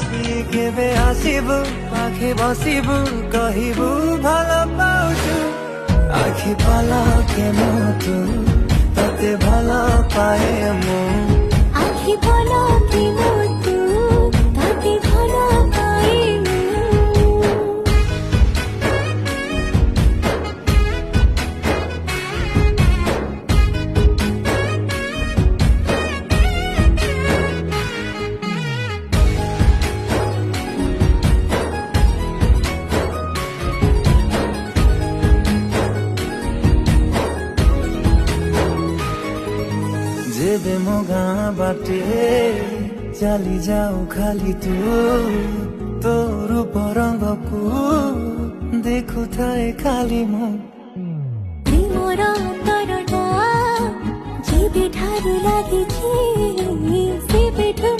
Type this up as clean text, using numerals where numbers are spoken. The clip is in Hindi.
केबे आसिबु आखे बसिबु कहिबु भलो पाउछु आखि पलके मुटु तते भलो पाए मु आखि पलके मुटु तते भलो पाए जेबे मो गाँ बाटे चली जाऊ खाली तू तो रूप रंग को देखु थाए खाली मु प्रेमर अंतरटा जेबे ठारू लागिछि सेबेठु